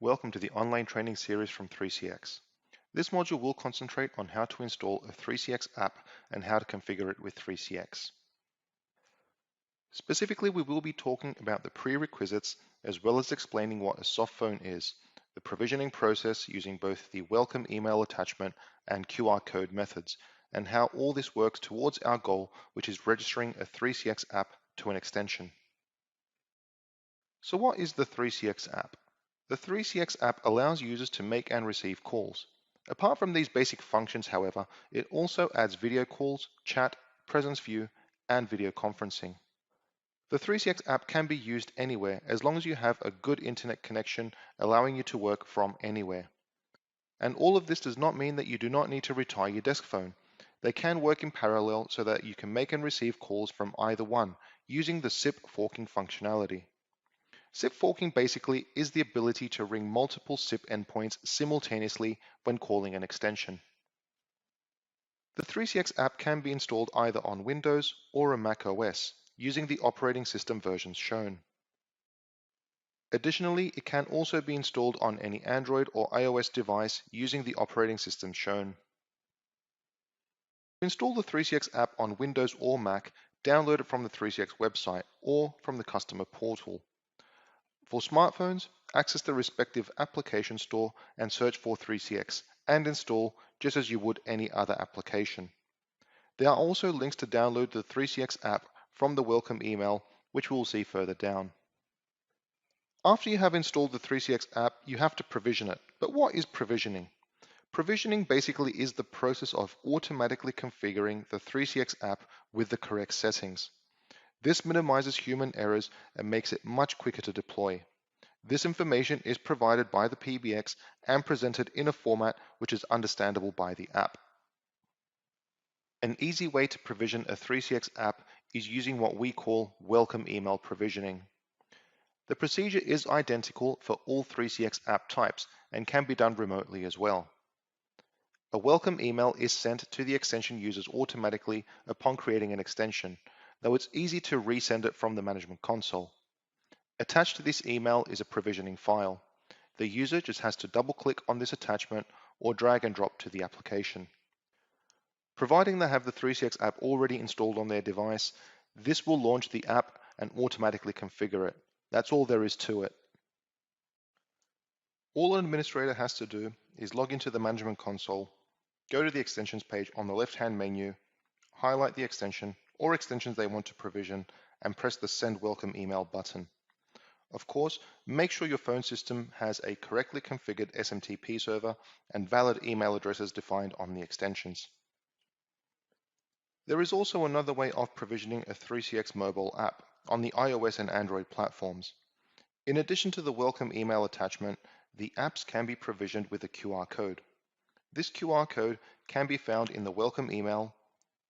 Welcome to the online training series from 3CX. This module will concentrate on how to install a 3CX app and how to configure it with 3CX. Specifically, we will be talking about the prerequisites as well as explaining what a soft phone is, the provisioning process using both the welcome email attachment and QR code methods, and how all this works towards our goal, which is registering a 3CX app to an extension. So what is the 3CX app? The 3CX app allows users to make and receive calls. Apart from these basic functions, however, it also adds video calls, chat, presence view, and video conferencing. The 3CX app can be used anywhere as long as you have a good internet connection allowing you to work from anywhere. And all of this does not mean that you do not need to retire your desk phone. They can work in parallel so that you can make and receive calls from either one using the SIP forking functionality. SIP forking basically is the ability to ring multiple SIP endpoints simultaneously when calling an extension. The 3CX app can be installed either on Windows or a Mac OS using the operating system versions shown. Additionally, it can also be installed on any Android or iOS device using the operating system shown. To install the 3CX app on Windows or Mac, download it from the 3CX website or from the customer portal. For smartphones, access the respective application store and search for 3CX and install just as you would any other application. There are also links to download the 3CX app from the welcome email, which we will see further down. After you have installed the 3CX app, you have to provision it. But what is provisioning? Provisioning basically is the process of automatically configuring the 3CX app with the correct settings. This minimizes human errors and makes it much quicker to deploy. This information is provided by the PBX and presented in a format which is understandable by the app. An easy way to provision a 3CX app is using what we call welcome email provisioning. The procedure is identical for all 3CX app types and can be done remotely as well. A welcome email is sent to the extension users automatically upon creating an extension, though it's easy to resend it from the management console. Attached to this email is a provisioning file. The user just has to double-click on this attachment or drag and drop to the application. Providing they have the 3CX app already installed on their device, this will launch the app and automatically configure it. That's all there is to it. All an administrator has to do is log into the management console, go to the extensions page on the left-hand menu, highlight the extension or extensions they want to provision, and press the Send Welcome Email button. Of course, make sure your phone system has a correctly configured SMTP server and valid email addresses defined on the extensions. There is also another way of provisioning a 3CX mobile app on the iOS and Android platforms. In addition to the welcome email attachment, the apps can be provisioned with a QR code. This QR code can be found in the welcome email,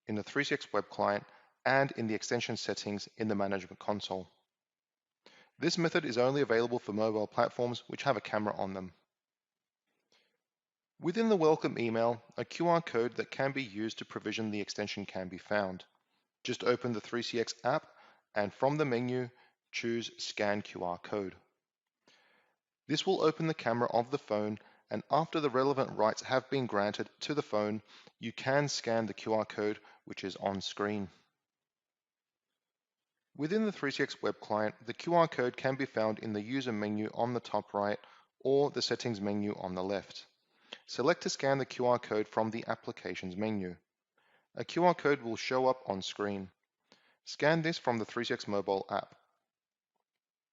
in the 3CX web client, and in the extension settings in the management console. This method is only available for mobile platforms which have a camera on them. Within the welcome email, a QR code that can be used to provision the extension can be found. Just open the 3CX app and from the menu, choose Scan QR Code. This will open the camera of the phone, and after the relevant rights have been granted to the phone, you can scan the QR code which is on screen. Within the 3CX web client, the QR code can be found in the user menu on the top right or the settings menu on the left. Select to scan the QR code from the applications menu. A QR code will show up on screen. Scan this from the 3CX mobile app.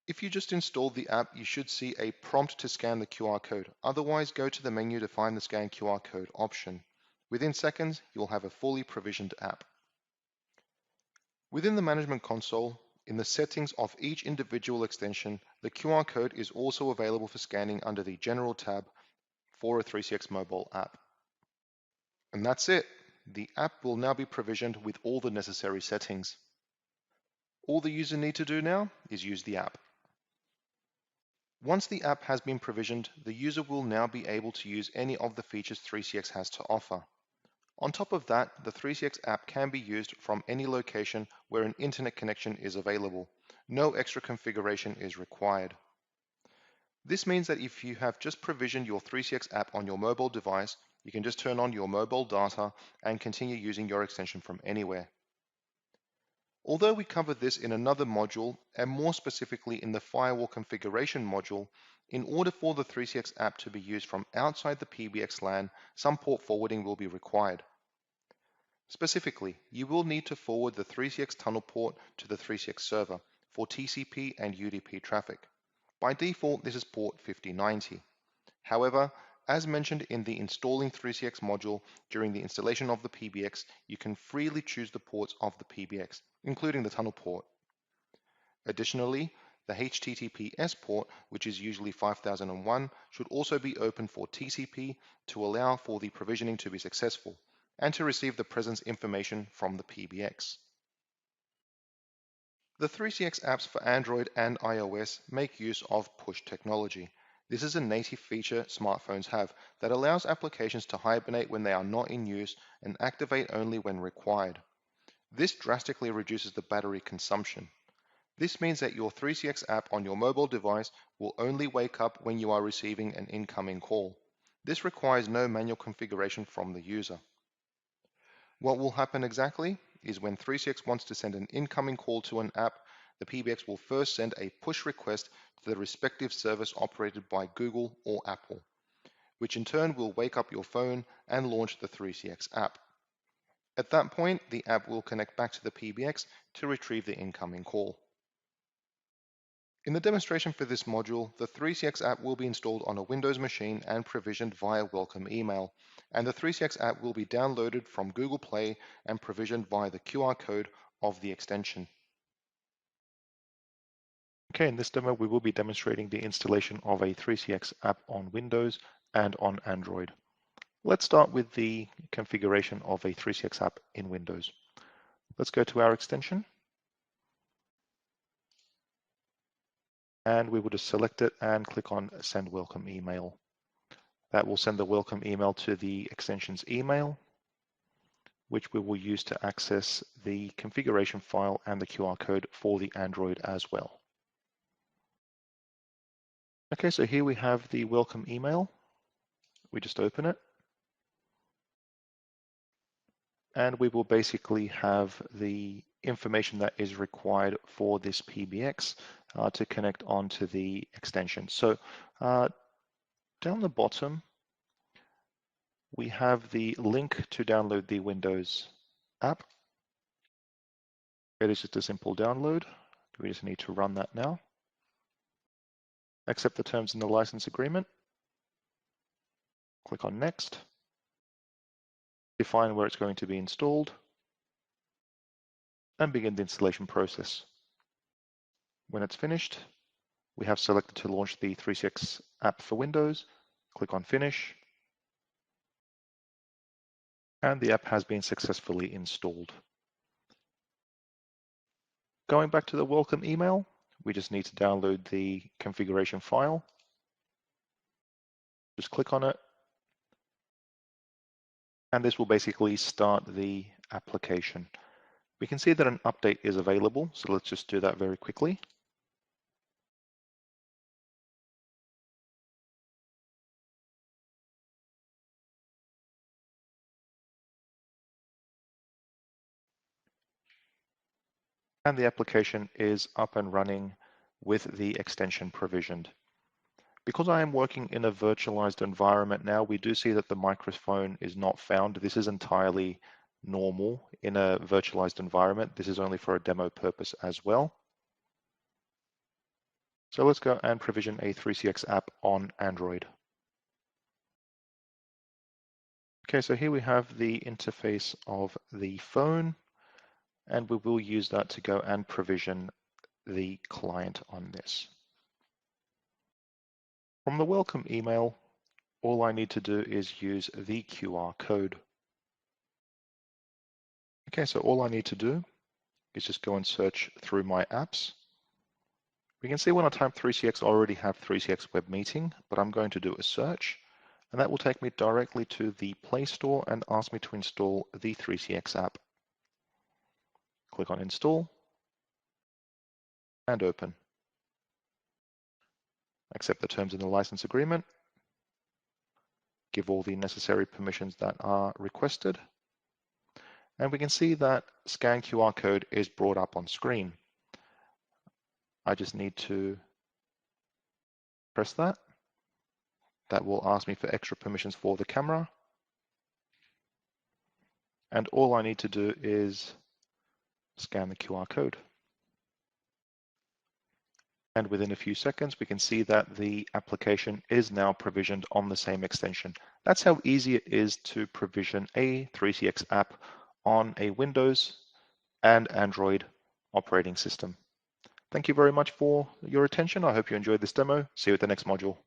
If you just installed the app, you should see a prompt to scan the QR code. Otherwise, go to the menu to find the Scan QR Code option. Within seconds, you'll have a fully provisioned app. Within the management console, in the settings of each individual extension, the QR code is also available for scanning under the General tab for a 3CX mobile app. And that's it. The app will now be provisioned with all the necessary settings. All the user need to do now is use the app. Once the app has been provisioned, the user will now be able to use any of the features 3CX has to offer. On top of that, the 3CX app can be used from any location where an internet connection is available. No extra configuration is required. This means that if you have just provisioned your 3CX app on your mobile device, you can just turn on your mobile data and continue using your extension from anywhere. Although we covered this in another module, and more specifically in the firewall configuration module, in order for the 3CX app to be used from outside the PBX LAN, some port forwarding will be required. Specifically, you will need to forward the 3CX tunnel port to the 3CX server for TCP and UDP traffic. By default, this is port 5090. However, as mentioned in the Installing 3CX module during the installation of the PBX, you can freely choose the ports of the PBX, including the tunnel port. Additionally, the HTTPS port, which is usually 5001, should also be open for TCP to allow for the provisioning to be successful and to receive the presence information from the PBX. The 3CX apps for Android and iOS make use of push technology. This is a native feature smartphones have that allows applications to hibernate when they are not in use and activate only when required. This drastically reduces the battery consumption. This means that your 3CX app on your mobile device will only wake up when you are receiving an incoming call. This requires no manual configuration from the user. What will happen exactly is when 3CX wants to send an incoming call to an app, the PBX will first send a push request to the respective service operated by Google or Apple, which in turn will wake up your phone and launch the 3CX app. At that point, the app will connect back to the PBX to retrieve the incoming call. In the demonstration for this module, the 3CX app will be installed on a Windows machine and provisioned via welcome email, and the 3CX app will be downloaded from Google Play and provisioned via the QR code of the extension. Okay, in this demo, we will be demonstrating the installation of a 3CX app on Windows and on Android. Let's start with the configuration of a 3CX app in Windows. Let's go to our extension. And we will just select it and click on Send Welcome Email. That will send the welcome email to the extension's email, which we will use to access the configuration file and the QR code for the Android as well. Okay, so here we have the welcome email. We just open it. And we will basically have the information that is required for this PBX to connect onto the extension. So down the bottom, we have the link to download the Windows app. It is just a simple download. We just need to run that now. Accept the terms in the license agreement. Click on Next. Define where it's going to be installed. And begin the installation process. When it's finished, we have selected to launch the 3CX app for Windows. Click on Finish. And the app has been successfully installed. Going back to the welcome email, we just need to download the configuration file. Just click on it. And this will basically start the application. We can see that an update is available, so let's just do that very quickly. And the application is up and running with the extension provisioned. Because I am working in a virtualized environment now, we do see that the microphone is not found. This is entirely normal in a virtualized environment. This is only for a demo purpose as well. So let's go and provision a 3CX app on Android. Okay, so here we have the interface of the phone, and we will use that to go and provision the client on this. From the welcome email, all I need to do is use the QR code. Okay, so all I need to do is just go and search through my apps. We can see when I type 3CX, I already have 3CX Web Meeting, but I'm going to do a search, and that will take me directly to the Play Store and ask me to install the 3CX app. Click on Install and Open. accept the terms in the license agreement, give all the necessary permissions that are requested, and we can see that Scan QR Code is brought up on screen. I just need to press that. That will ask me for extra permissions for the camera. And all I need to do is scan the QR code. And within a few seconds, we can see that the application is now provisioned on the same extension. That's how easy it is to provision a 3CX app on a Windows and Android operating system. Thank you very much for your attention. I hope you enjoyed this demo. See you at the next module.